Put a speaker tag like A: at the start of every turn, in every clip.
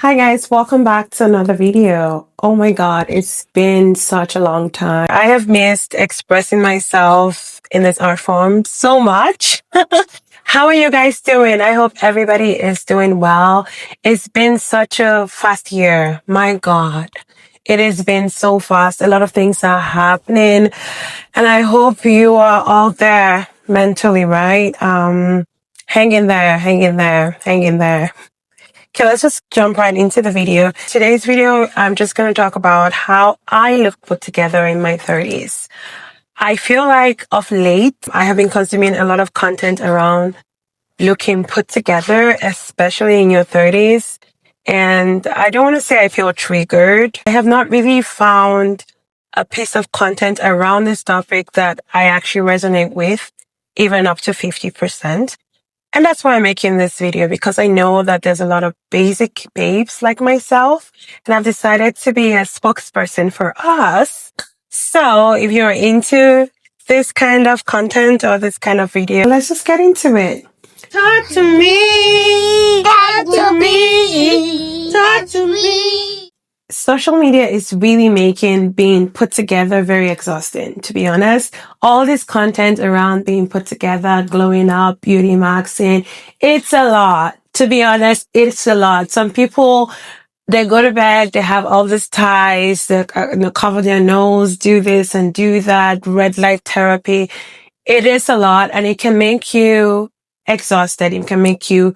A: Hi guys, welcome back to another video. Oh my god, it's been such a long time. I have missed expressing myself in this art form so much. How are you guys doing? I hope everybody is doing well. It's been such a fast year. My god. It has been so fast. A lot of things are happening and I hope you are all there mentally, right? Hang in there, hang in there, hang in there. Okay, let's just jump right into the video. Today's video, I'm just going to talk about how I look put together in my 30s. I feel like of late, I have been consuming a lot of content around looking put together, especially in your 30s. And I don't want to say I feel triggered. I have not really found a piece of content around this topic that I actually resonate with, even up to 50%. And that's why I'm making this video, because I know that there's a lot of basic babes like myself, and I've decided to be a spokesperson for us. So if you're into this kind of content or this kind of video, let's just get into it. Talk to me. Talk to me. Talk to me. Social media is really making being put together very exhausting, to be honest. All this content around being put together, glowing up, beauty maxing, it's a lot. To be honest, it's a lot. Some people, they go to bed, they have all these ties, they cover their nose, do this and do that, red light therapy. It is a lot and it can make you exhausted. It can make you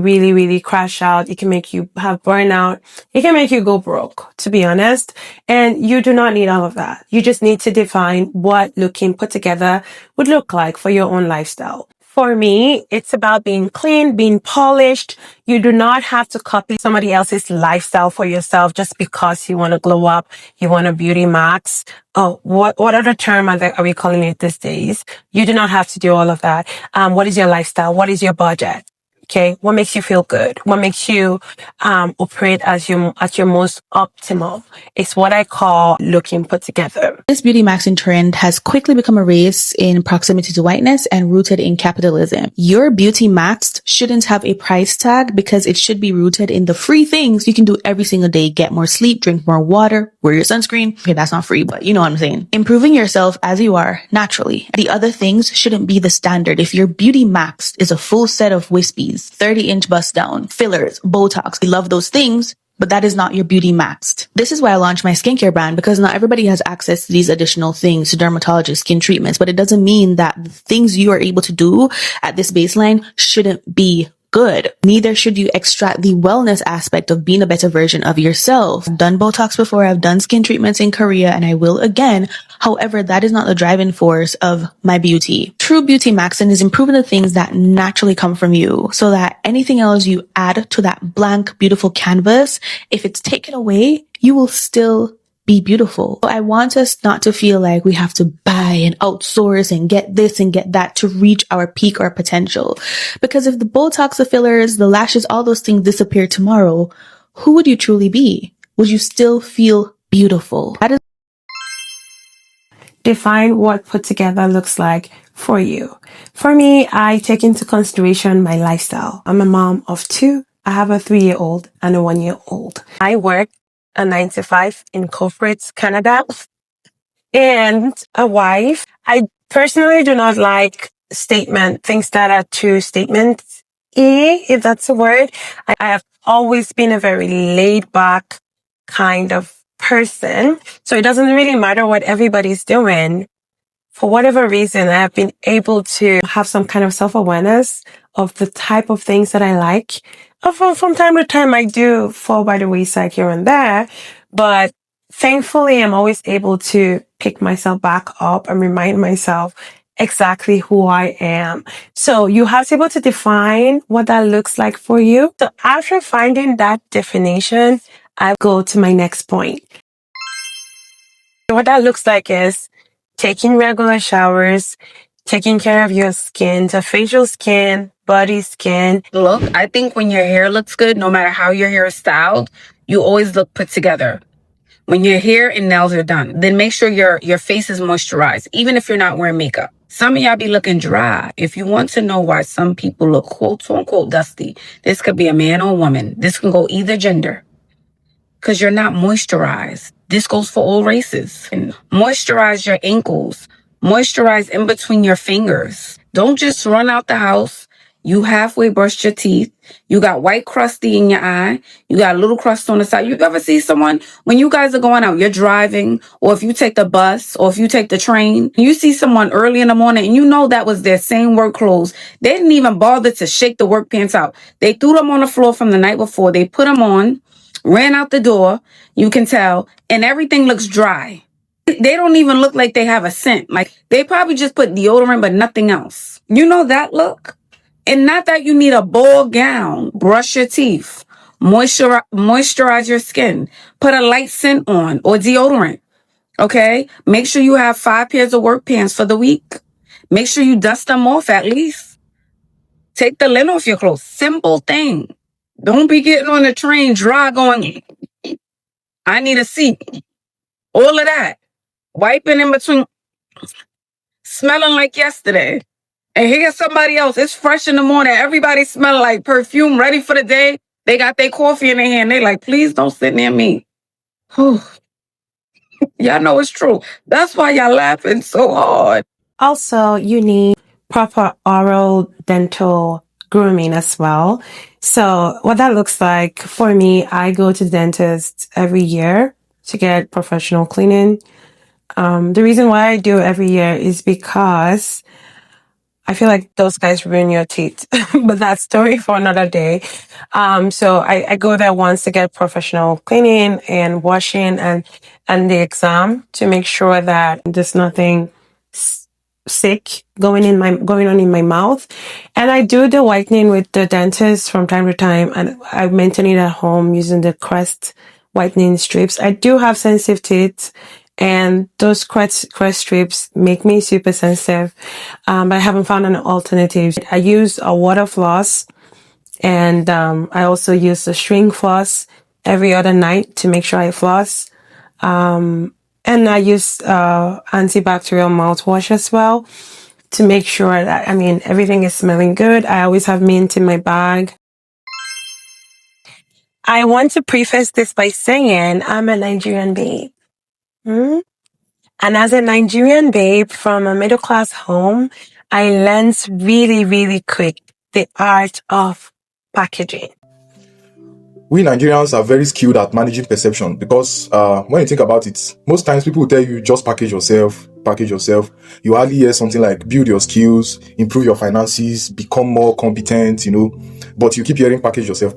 A: really, really crash out. It can make you have burnout. It can make you go broke, to be honest. And you do not need all of that. You just need to define what looking put together would look like for your own lifestyle. For me, it's about being clean, being polished. You do not have to copy somebody else's lifestyle for yourself just because you want to glow up, you want to beauty max. Oh, what other term are we calling it these days? You do not have to do all of that. What is your lifestyle? What is your budget? Okay. What makes you feel good? What makes you, operate at your most optimal? It's what I call looking put together.
B: This beauty maxing trend has quickly become a race in proximity to whiteness and rooted in capitalism. Your beauty maxed shouldn't have a price tag because it should be rooted in the free things you can do every single day. Get more sleep, drink more water, wear your sunscreen. Okay, that's not free, but you know what I'm saying. Improving yourself as you are naturally. The other things shouldn't be the standard. If your beauty maxed is a full set of wispies, 30-inch bust down, fillers, Botox, we love those things, but that is not your beauty maxed. This is why I launched my skincare brand, because not everybody has access to these additional things, to dermatologists, skin treatments, but it doesn't mean that the things you are able to do at this baseline shouldn't be good. Neither should you extract the wellness aspect of being a better version of yourself. I've done Botox before, I've done skin treatments in Korea, and I will again. However, that is not the driving force of my beauty. True beauty maxing is improving the things that naturally come from you, so that anything else you add to that blank, beautiful canvas, if it's taken away, you will still be beautiful. I want us not to feel like we have to buy and outsource and get this and get that to reach our peak or potential. Because if the Botox, the fillers, the lashes, all those things disappear tomorrow, who would you truly be? Would you still feel beautiful? That is.
A: Define what put together looks like for you. For me, I take into consideration my lifestyle. I'm a mom of two. I have a 3-year-old and a 1-year-old. I work a 9 to 5 in corporate Canada and a wife. I personally do not like things that are too if that's a word. I have always been a very laid back kind of person. So it doesn't really matter what everybody's doing. For whatever reason, I have been able to have some kind of self-awareness of the type of things that I like. From time to time, I do fall by the wayside here and there, but thankfully, I'm always able to pick myself back up and remind myself exactly who I am. So you have to be able to define what that looks like for you. So after finding that definition, I go to my next point. What that looks like is taking regular showers, taking care of your skin, so facial skin, body skin.
C: Look, I think when your hair looks good, no matter how your hair is styled, you always look put together. When your hair and nails are done, then make sure your face is moisturized, even if you're not wearing makeup. Some of y'all be looking dry. If you want to know why some people look quote unquote dusty, this could be a man or a woman. This can go either gender. Because you're not moisturized. This goes for all races. And moisturize your ankles. Moisturize in between your fingers. Don't just run out the house. You halfway brushed your teeth. You got white crusty in your eye. You got a little crust on the side. You ever see someone, when you guys are going out, you're driving, or if you take the bus, or if you take the train, you see someone early in the morning and you know that was their same work clothes. They didn't even bother to shake the work pants out. They threw them on the floor from the night before. They put them on, ran out the door, you can tell, and everything looks dry. They don't even look like they have a scent. Like, they probably just put deodorant, but nothing else. You know that look? And not that you need a ball gown. Brush your teeth. Moisturize your skin. Put a light scent on or deodorant. Okay? Make sure you have 5 pairs of work pants for the week. Make sure you dust them off at least. Take the lint off your clothes. Simple thing. Don't be getting on the train dry going, I need a seat. All of that. Wiping in between. Smelling like yesterday. And here's somebody else. It's fresh in the morning. Everybody smelling like perfume, ready for the day. They got their coffee in their hand. They like, please don't sit near me. Whew. Y'all know it's true. That's why y'all laughing so hard.
A: Also, you need proper oral dental grooming as well. So what that looks like for me, I go to the dentist every year to get professional cleaning. The reason why I do it every year is because I feel like those guys ruin your teeth, but that's story for another day. So I go there once to get professional cleaning and washing and the exam to make sure that there's nothing sick going on in my mouth. And I do the whitening with the dentist from time to time, and I maintain it at home using the Crest whitening strips. I do have sensitive teeth, and those Crest strips make me super sensitive. But I haven't found an alternative. I use a water floss, and I also use the string floss every other night to make sure I floss. And I use antibacterial mouthwash as well to make sure that, everything is smelling good. I always have mint in my bag. I want to preface this by saying I'm a Nigerian babe. And as a Nigerian babe from a middle-class home, I learned really, really quick the art of packaging.
D: We Nigerians are very skilled at managing perception because when you think about it, most times people will tell you just package yourself. You hardly hear something like build your skills, improve your finances, become more competent, but you keep hearing package yourself.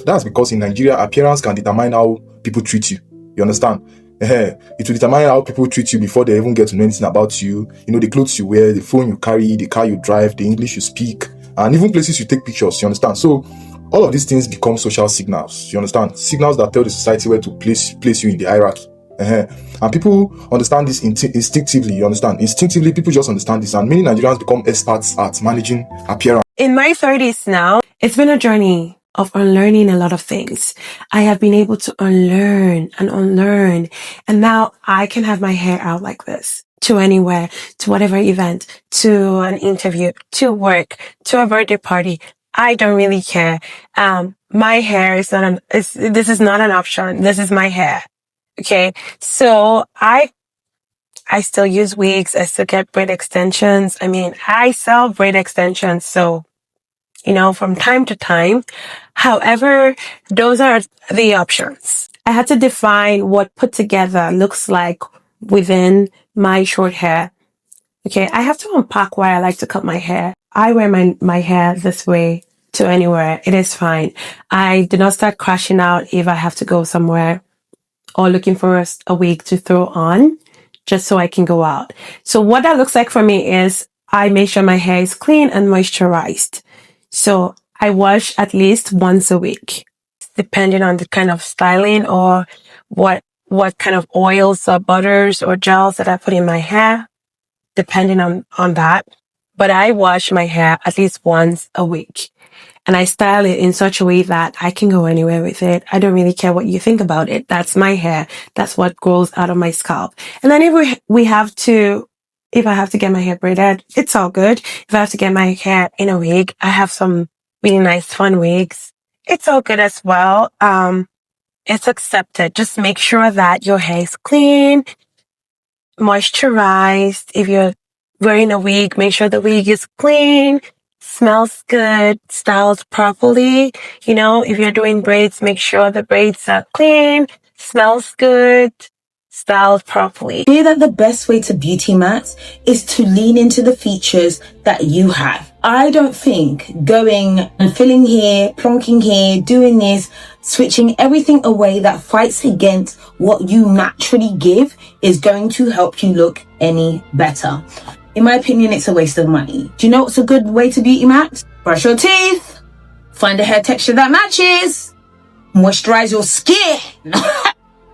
D: That's because in Nigeria, appearance can determine how people treat you. You understand? It will determine how people treat you before they even get to know anything about you. The clothes you wear, the phone you carry, the car you drive, the English you speak, and even places you take pictures. You understand? So all of these things become social signals. You understand? Signals that tell the society where to place you in the hierarchy. And people understand this instinctively. You understand? Instinctively, people just understand this, and many Nigerians become experts at managing appearance.
A: In my 30s now, it's been a journey of unlearning a lot of things. I have been able to unlearn, and now I can have my hair out like this, to anywhere, to whatever event, to an interview, to work, to a birthday party. I don't really care. My hair is this is not an option. This is my hair. Okay. So I still use wigs. I still get braid extensions. I sell braid extensions. So, from time to time. However, those are the options. I had to define what put together looks like within my short hair. Okay. I have to unpack why I like to cut my hair. I wear my hair this way to anywhere. It is fine. I do not start crashing out if I have to go somewhere or looking for a wig to throw on just so I can go out. So what that looks like for me is I make sure my hair is clean and moisturized. So I wash at least once a week, depending on the kind of styling or what kind of oils or butters or gels that I put in my hair, depending on that. But I wash my hair at least once a week. And I style it in such a way that I can go anywhere with it. I don't really care what you think about it. That's my hair. That's what grows out of my scalp. And then if we have to If I have to get my hair braided, it's all good. If I have to get my hair in a wig, I have some really nice fun wigs. It's all good as well. It's accepted. Just make sure that your hair is clean, moisturized. If you're wearing a wig, make sure the wig is clean, smells good, styled properly. You know, if you're doing braids, make sure the braids are clean, smells good, styled properly.
E: I feel that the best way to beauty max is to lean into the features that you have. I don't think going and filling here, plonking here, doing this, switching everything away that fights against what you naturally give is going to help you look any better. In my opinion, it's a waste of money. Do you know what's a good way to beauty max? Brush your teeth, find a hair texture that matches, moisturize your skin,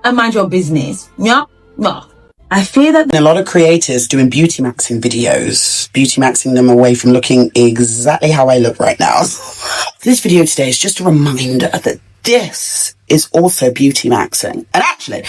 E: and mind your business. Yeah? No. I fear that
F: a lot of creators doing beauty maxing videos, beauty maxing them away from looking exactly how I look right now. This video today is just a reminder that this is also beauty maxing. And actually,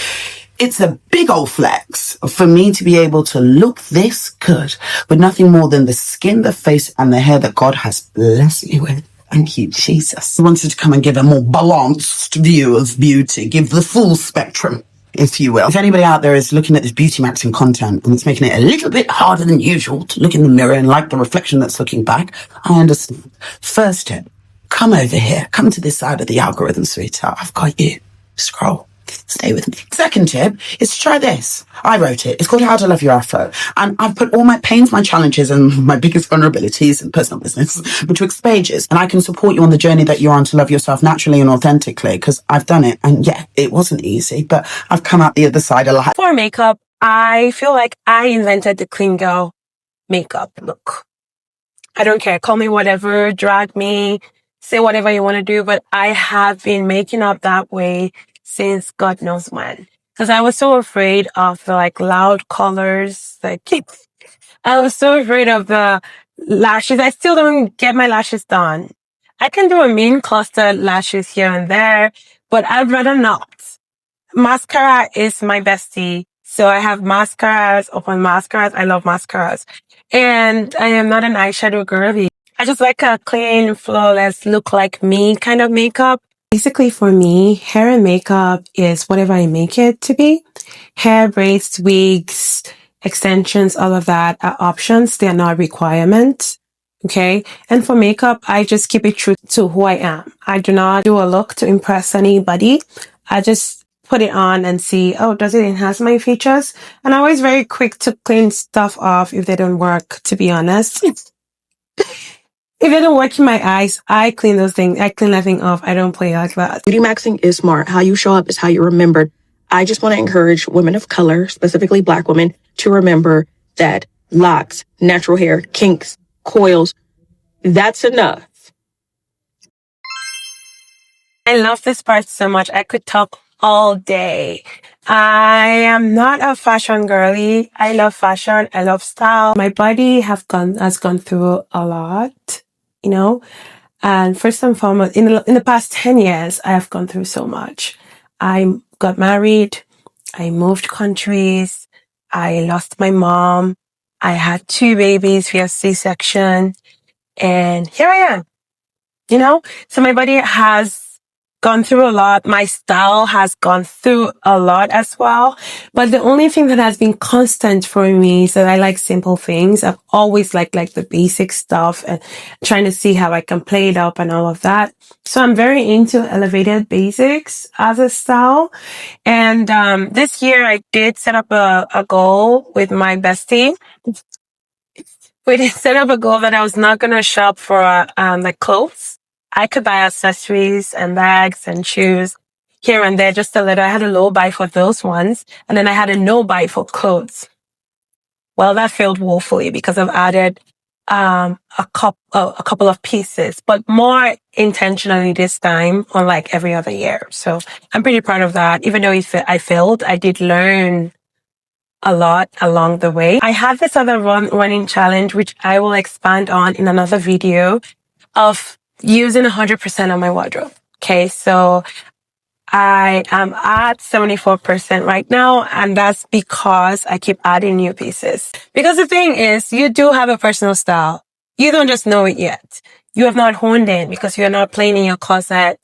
F: it's a big old flex for me to be able to look this good with nothing more than the skin, the face, and the hair that God has blessed me with. Thank you, Jesus. I wanted to come and give a more balanced view of beauty, give the full spectrum, if you will. If anybody out there is looking at this beauty maxing content and it's making it a little bit harder than usual to look in the mirror and like the reflection that's looking back, I understand. First tip, come over here. Come to this side of the algorithm, sweetheart. I've got you. Scroll. Stay with me. Second tip is to try this. I wrote it. It's called How to Love Your Afro. And I've put all my pains, my challenges, and my biggest vulnerabilities and personal business betwixt pages. And I can support you on the journey that you're on to love yourself naturally and authentically, because I've done it. And yeah, it wasn't easy, but I've come out the other side alive.
A: For makeup, I feel like I invented the clean girl makeup look. I don't care. Call me whatever, drag me, say whatever you want to do, but I have been making up that way since God knows when. Because I was so afraid of the loud colors. I was so afraid of the lashes. I still don't get my lashes done. I can do a mean clustered lashes here and there, but I'd rather not. Mascara is my bestie. So I have mascaras upon mascaras. I love mascaras. And I am not an eyeshadow girly. I just like a clean, flawless, look like me kind of makeup. Basically for me, hair and makeup is whatever I make it to be. Hair, braids, wigs, extensions, all of that are options. They are not requirements. Okay. And for makeup, I just keep it true to who I am. I do not do a look to impress anybody. I just put it on and see, oh, does it enhance my features? And I'm always very quick to clean stuff off if they don't work, to be honest. If it don't work in my eyes, I clean those things. I clean that thing off. I don't play like that.
G: Beauty maxing is smart. How you show up is how you're remembered. I just want to encourage women of color, specifically Black women, to remember that locks, natural hair, kinks, coils, that's enough.
A: I love this part so much. I could talk all day. I am not a fashion girly. I love fashion. I love style. My body has gone through a lot, you know. And first and foremost, in the past 10 years, I have gone through so much. I got married. I moved countries. I lost my mom. I had 2 babies via C-section. And here I am, you know? So my body has gone through a lot. My style has gone through a lot as well. But the only thing that has been constant for me is that I like simple things. I've always liked the basic stuff and trying to see how I can play it up and all of that. So I'm very into elevated basics as a style. And this year I did set up a goal with my bestie. We did set up a goal that I was not going to shop for clothes. I could buy accessories and bags and shoes here and there just a little. I had a low buy for those ones. And then I had a no buy for clothes. Well, that failed woefully because I've added a couple of pieces, but more intentionally this time, unlike every other year. So I'm pretty proud of that. Even though I failed, I did learn a lot along the way. I have this other running challenge, which I will expand on in another video, of using 100% of my wardrobe. Okay. So I am at 74% right now, and that's because I keep adding new pieces. Because the thing is, you do have a personal style. You don't just know it yet. You have not honed in because you're not playing in your closet.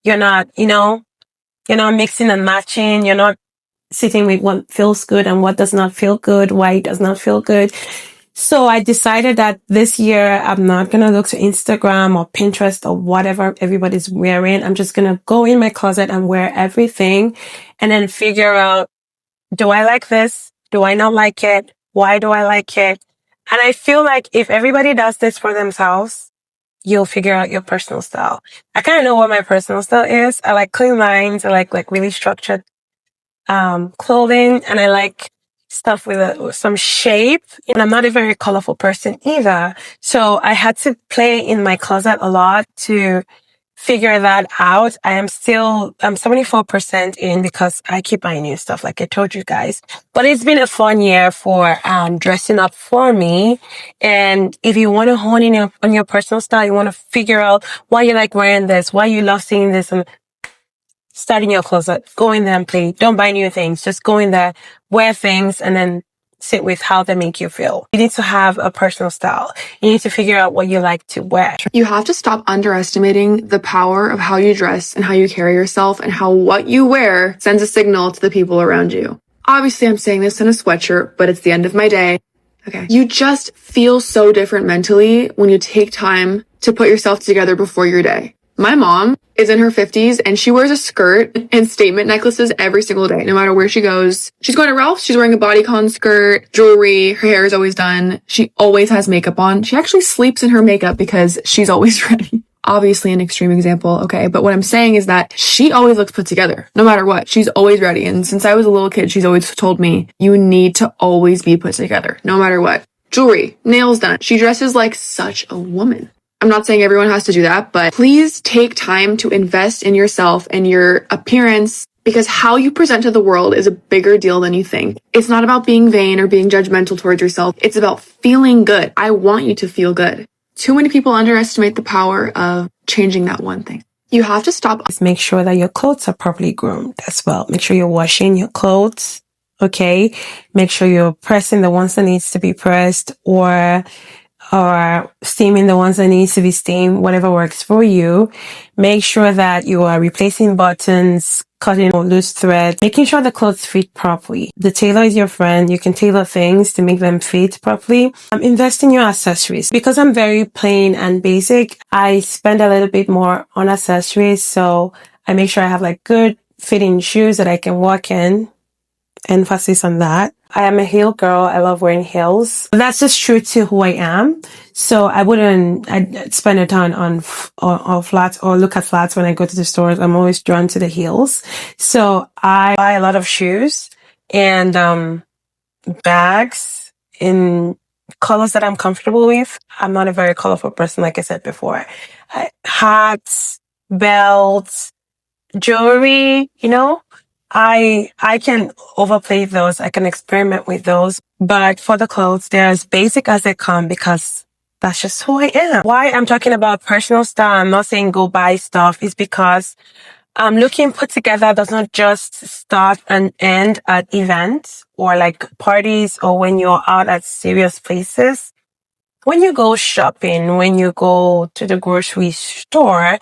A: You're not, you're not mixing and matching. You're not sitting with what feels good and what does not feel good, why it does not feel good. So I decided that this year I'm not going to look to Instagram or Pinterest or whatever everybody's wearing. I'm just going to go in my closet and wear everything and then figure out, do I like this? Do I not like it? Why do I like it? And I feel like if everybody does this for themselves, you'll figure out your personal style. I kind of know what my personal style is. I like clean lines. I like really structured clothing, and I like stuff with some shape. And I'm not a very colorful person either. So I had to play in my closet a lot to figure that out. I'm 74% in because I keep buying new stuff, like I told you guys. But it's been a fun year for dressing up for me. And if you want to hone in on your personal style, you want to figure out why you like wearing this, why you love seeing this, and start in your closet, go in there and play. Don't buy new things. Just go in there, wear things, and then sit with how they make you feel. You need to have a personal style. You need to figure out what you like to wear.
H: You have to stop underestimating the power of how you dress and how you carry yourself and how what you wear sends a signal to the people around you. Obviously, I'm saying this in a sweatshirt, but it's the end of my day. Okay. You just feel so different mentally when you take time to put yourself together before your day. My mom is in her 50s and she wears a skirt and statement necklaces every single day, no matter where she goes. She's going to Ralph's. She's wearing a bodycon skirt, jewelry. Her hair is always done. She always has makeup on. She actually sleeps in her makeup because she's always ready. Obviously an extreme example, okay? But what I'm saying is that she always looks put together, no matter what. She's always ready. And since I was a little kid, she's always told me, you need to always be put together, no matter what. Jewelry, nails done. She dresses like such a woman. I'm not saying everyone has to do that, but please take time to invest in yourself and your appearance, because how you present to the world is a bigger deal than you think. It's not about being vain or being judgmental towards yourself. It's about feeling good. I want you to feel good. Too many people underestimate the power of changing that one thing. You have to stop.
A: Just make sure that your clothes are properly groomed as well. Make sure you're washing your clothes. Okay. Make sure you're pressing the ones that needs to be pressed, or steaming the ones that needs to be steamed, whatever works for you. Make sure that you are replacing buttons, cutting loose threads, making sure the clothes fit properly. The tailor is your friend. You can tailor things to make them fit properly. Invest in your accessories. Because I'm very plain and basic, I spend a little bit more on accessories. So I make sure I have like good fitting shoes that I can walk in. Emphasis on that. I am a heel girl. I love wearing heels. That's just true to who I am. So I'd spend a ton on flats or look at flats when I go to the stores. I'm always drawn to the heels. So I buy a lot of shoes and bags in colors that I'm comfortable with. I'm not a very colorful person, like I said before. Hats, belts, jewelry, I can overplay those. I can experiment with those. But for the clothes, they're as basic as they come because that's just who I am. Why I'm talking about personal style, I'm not saying go buy stuff, is because looking put together does not just start and end at events or like parties or when you're out at serious places. When you go shopping, when you go to the grocery store,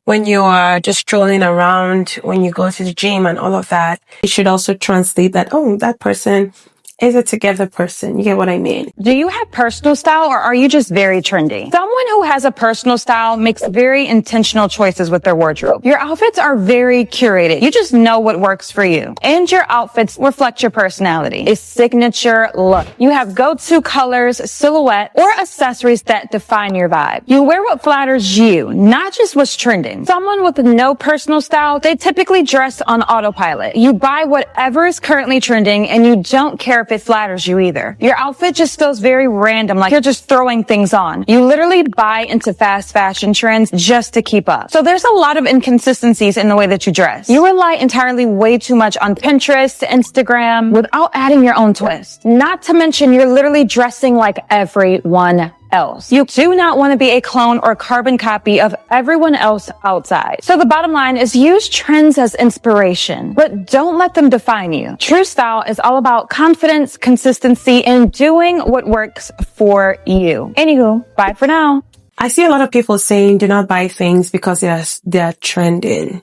A: when you are just strolling around, when you go to the gym and all of that, it should also translate that, oh, that person is a together person. You get what I mean?
I: Do you have personal style or are you just very trendy? Someone who has a personal style makes very intentional choices with their wardrobe. Your outfits are very curated. You just know what works for you. And your outfits reflect your personality. A signature look. You have go-to colors, silhouette, or accessories that define your vibe. You wear what flatters you, not just what's trending. Someone with no personal style, they typically dress on autopilot. You buy whatever is currently trending and you don't care if it flatters you either. Your outfit just feels very random, like you're just throwing things on. You literally buy into fast fashion trends just to keep up. So there's a lot of inconsistencies in the way that you dress. You rely entirely way too much on Pinterest, Instagram, without adding your own twist. Not to mention you're literally dressing like everyone else. You do not want to be a clone or carbon copy of everyone else outside. So the bottom line is use trends as inspiration, but don't let them define you. True style is all about confidence, consistency, and doing what works for you. Anywho, bye for now.
A: I see a lot of people saying do not buy things because they're trending.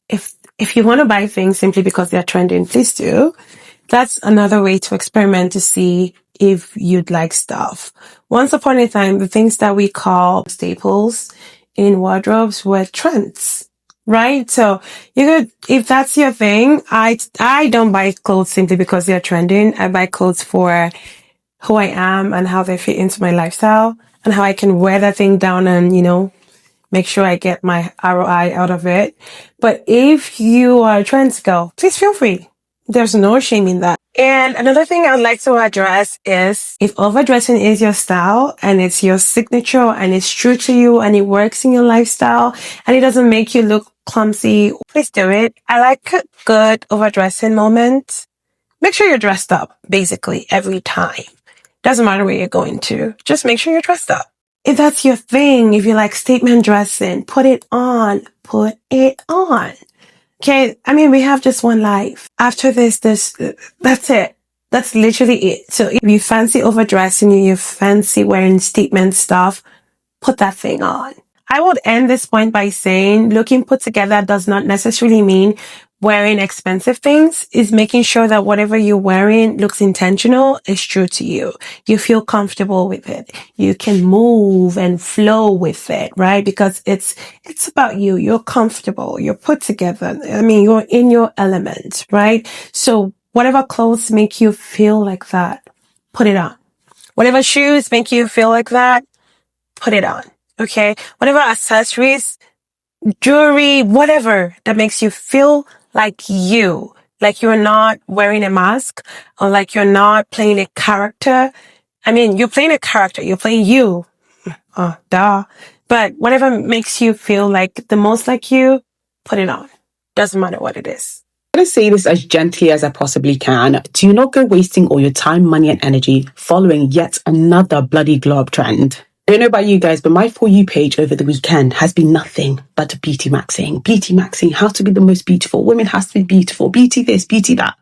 A: If you want to buy things simply because they're trending, please do. That's another way to experiment to see if you'd like stuff. Once upon a time, the things that we call staples in wardrobes were trends, right? So you could, if that's your thing, I don't buy clothes simply because they're trending. I buy clothes for who I am and how they fit into my lifestyle and how I can wear that thing down and, make sure I get my ROI out of it. But if you are a trends girl, please feel free. There's no shame in that. And another thing I'd like to address is if overdressing is your style and it's your signature and it's true to you and it works in your lifestyle and it doesn't make you look clumsy, please do it. I like a good overdressing moment. Make sure you're dressed up basically every time. Doesn't matter where you're going to. Just make sure you're dressed up. If that's your thing, if you like statement dressing, put it on. Put it on. Okay, I mean, we have just one life. After this, that's it. That's literally it. So if you fancy overdressing, you fancy wearing statement stuff, put that thing on. I would end this point by saying looking put together does not necessarily mean wearing expensive things. Is making sure that whatever you're wearing looks intentional, is true to you. You feel comfortable with it. You can move and flow with it, right? Because it's about you. You're comfortable. You're put together. I mean, you're in your element, right? So whatever clothes make you feel like that, put it on. Whatever shoes make you feel like that, put it on. Okay? Whatever accessories, jewelry, whatever that makes you feel like you're not wearing a mask or like you're not playing a character. I mean, you're playing a character, you're playing you. Oh, duh. But whatever makes you feel like the most like you, put it on. Doesn't matter what it is.
F: I'm going to say this as gently as I possibly can. Do not go wasting all your time, money, and energy following yet another bloody globe trend. I don't know about you guys, but my For You page over the weekend has been nothing but beauty maxing, how to be the most beautiful. Women has to be beautiful, beauty this, beauty that.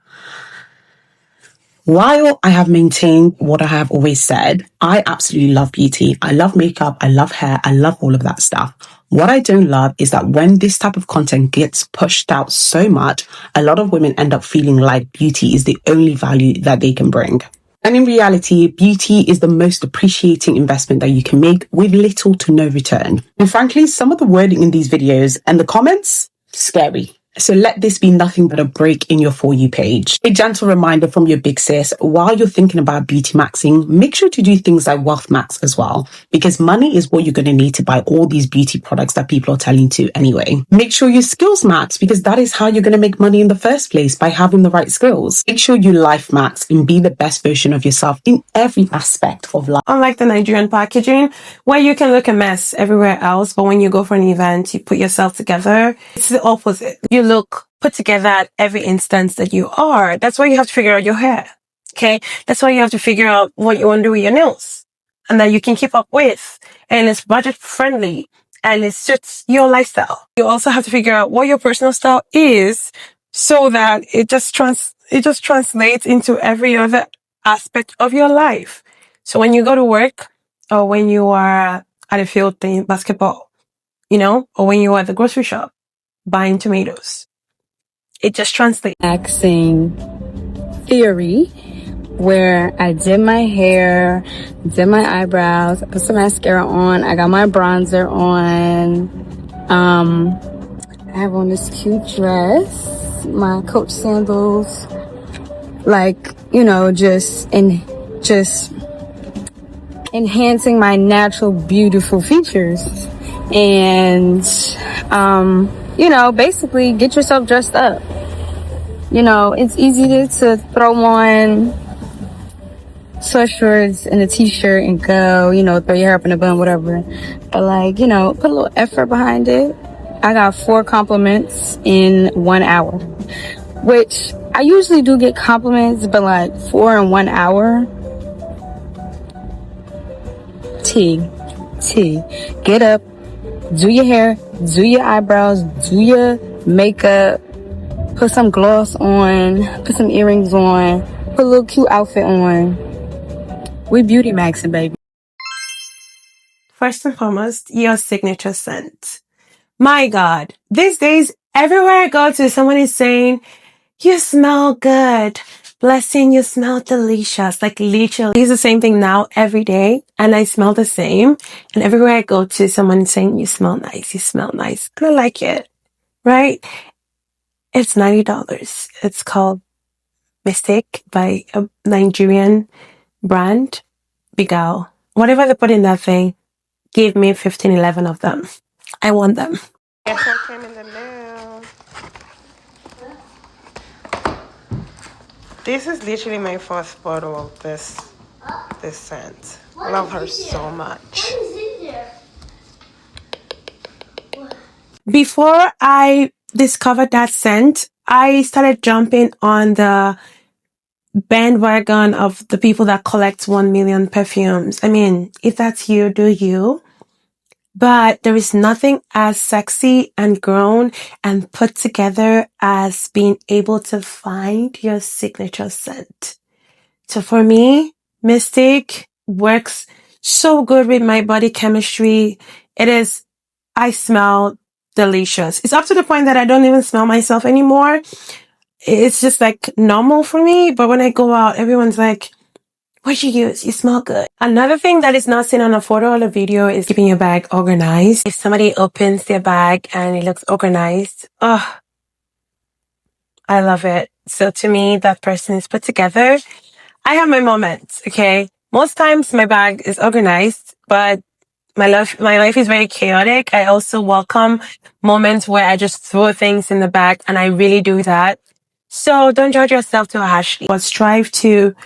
F: While I have maintained what I have always said, I absolutely love beauty. I love makeup. I love hair. I love all of that stuff. What I don't love is that when this type of content gets pushed out so much, a lot of women end up feeling like beauty is the only value that they can bring. And in reality, beauty is the most appreciating investment that you can make with little to no return. And frankly, some of the wording in these videos and the comments, scary. So let this be nothing but a break in your For You page. A gentle reminder from your big sis, while you're thinking about beauty maxing, make sure to do things like wealth max as well, because money is what you're going to need to buy all these beauty products that people are telling you to anyway. Make sure you skills max, because that is how you're going to make money in the first place, by having the right skills. Make sure you life max and be the best version of yourself in every aspect of life.
A: Unlike the Nigerian packaging, where you can look a mess everywhere else, but when you go for an event, you put yourself together, it's the opposite. You look put together at every instance that you are. That's why you have to figure out your hair. Okay? That's why you have to figure out what you want to do with your nails and that you can keep up with. And it's budget friendly and it suits your lifestyle. You also have to figure out what your personal style is so that it just translates into every other aspect of your life. So when you go to work or when you are at a field playing basketball, or when you are at the grocery shop buying tomatoes, it just translates.
J: Maxing theory, where I did my hair, did my eyebrows, I put some mascara on, I got my bronzer on, I have on this cute dress, my Coach sandals, just enhancing my natural beautiful features. And basically get yourself dressed up. It's easy to throw on sweatshirts and a t-shirt and go, throw your hair up in a bun, whatever. But put a little effort behind it. I got 4 compliments in 1 hour, which I usually do get compliments, but 4 in 1 hour. T. Get up, do your hair, do your eyebrows, do your makeup, put some gloss on, put some earrings on, put a little cute outfit on. We beauty maxing, baby.
A: First and foremost, your signature scent. My God, these days, everywhere I go to, someone is saying, you smell good. Blessing, you smell delicious. Like literally, it's the same thing now every day. And I smell the same. And everywhere I go to, someone is saying, you smell nice. You smell nice. And I like it. Right? It's $90. It's called Mystic by a Nigerian brand. Bigal. Whatever they put in that thing, give me 15, 11 of them. I want them. Guess what came in the mail? This is literally my first bottle of this scent. I love her so much. Before I discovered that scent, I started jumping on the bandwagon of the people that collect 1 million perfumes. I mean, if that's you, do you? But there is nothing as sexy and grown and put together as being able to find your signature scent. So for me, Mystic works so good with my body chemistry. I smell delicious. It's up to the point that I don't even smell myself anymore. It's just like normal for me. But when I go out, everyone's like, what'd you use? You smell good. Another thing that is not seen on a photo or a video is keeping your bag organized. If somebody opens their bag and it looks organized, oh, I love it. So to me, that person is put together. I have my moments, okay? Most times my bag is organized, but my life is very chaotic. I also welcome moments where I just throw things in the bag, and I really do that. So don't judge yourself too harshly, but strive to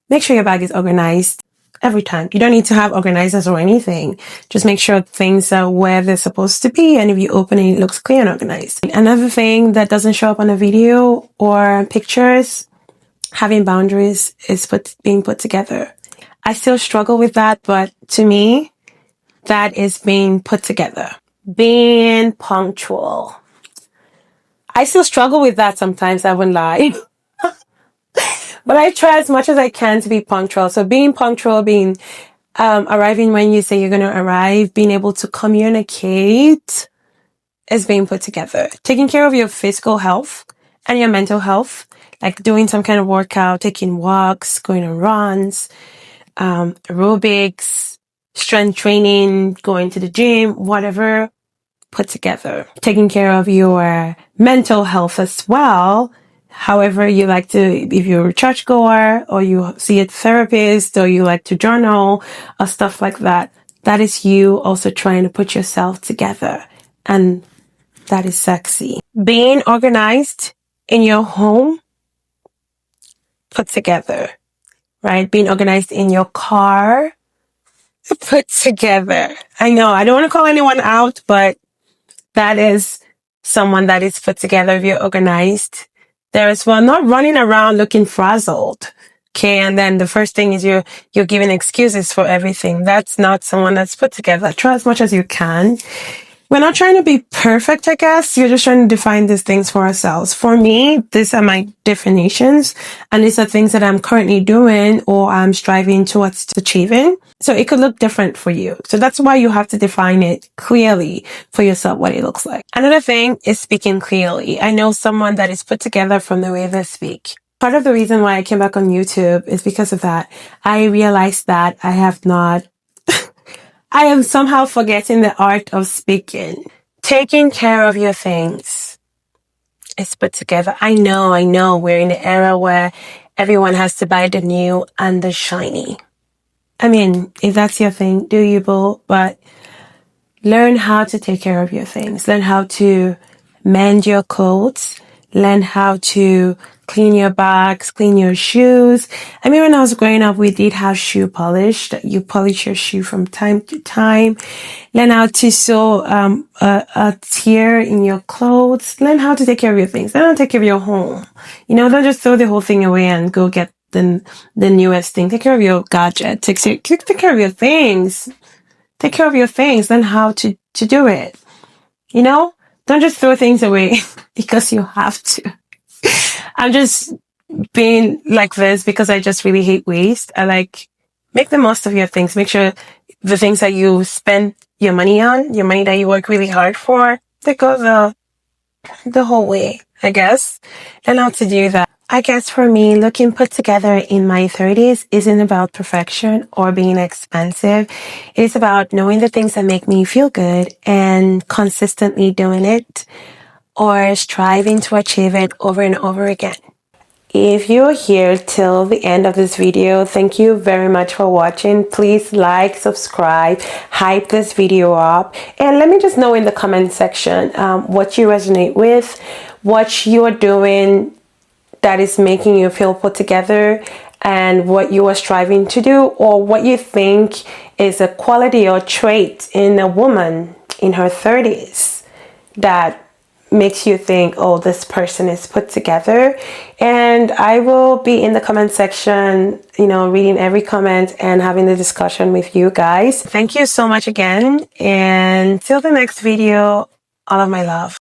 A: make sure your bag is organized every time. You don't need to have organizers or anything. Just make sure things are where they're supposed to be. And if you open it, it looks clear and organized. Another thing that doesn't show up on a video or pictures, having boundaries is being put together. I still struggle with that, but to me, that is being put together. Being punctual. I still struggle with that sometimes, I wouldn't lie. But I try as much as I can to be punctual. So being punctual, being arriving when you say you're going to arrive, being able to communicate is being put together. Taking care of your physical health and your mental health, like doing some kind of workout, taking walks, going on runs, aerobics, strength training, going to the gym, whatever, put together. Taking care of your mental health as well. However you like to, if you're a churchgoer or you see a therapist or you like to journal or stuff like that, that is you also trying to put yourself together. And that is sexy. Being organized in your home, put together, right? Being organized in your car, put together. I know, I don't want to call anyone out, but that is someone that is put together if you're organized. There is one not running around looking frazzled. Okay. And then the first thing is you're giving excuses for everything. That's not someone that's put together. Try as much as you can. We're not trying to be perfect, I guess. You're just trying to define these things for ourselves. For me, these are my definitions, and these are things that I'm currently doing or I'm striving towards achieving. So it could look different for you. So that's why you have to define it clearly for yourself, what it looks like. Another thing is speaking clearly. I know someone that is put together from the way they speak. Part of the reason why I came back on YouTube is because of that. I realized that I am somehow forgetting the art of speaking. Taking care of your things is put together. I know. We're in an era where everyone has to buy the new and the shiny. I mean, if that's your thing, do you, boo? But learn how to take care of your things. Learn how to mend your clothes. Learn how to clean your bags, clean your shoes. I mean, when I was growing up, we did have shoe polish, that you polish your shoe from time to time. Learn how to sew a tear in your clothes. Learn how to take care of your things. Learn how to take care of your home. You know, don't just throw the whole thing away and go get the newest thing. Take care of your gadget. Take care of your things. Take care of your things, learn how to do it. You know, don't just throw things away because you have to. I'm just being like this because I just really hate waste. I like, make the most of your things. Make sure the things that you spend your money on, your money that you work really hard for, they go the whole way, I guess. Learn how to do that. I guess for me, looking put together in my 30s isn't about perfection or being expensive. It's about knowing the things that make me feel good and consistently doing it or striving to achieve it over and over again. If you're here till the end of this video, thank you very much for watching. Please like, subscribe, hype this video up, and let me just know in the comment section what you resonate with, what you're doing that is making you feel put together, and what you are striving to do, or what you think is a quality or trait in a woman in her 30s that makes you think, oh, this person is put together. And I will be in the comment section, you know, reading every comment and having the discussion with you guys. Thank you so much again, and till the next video, all of my love.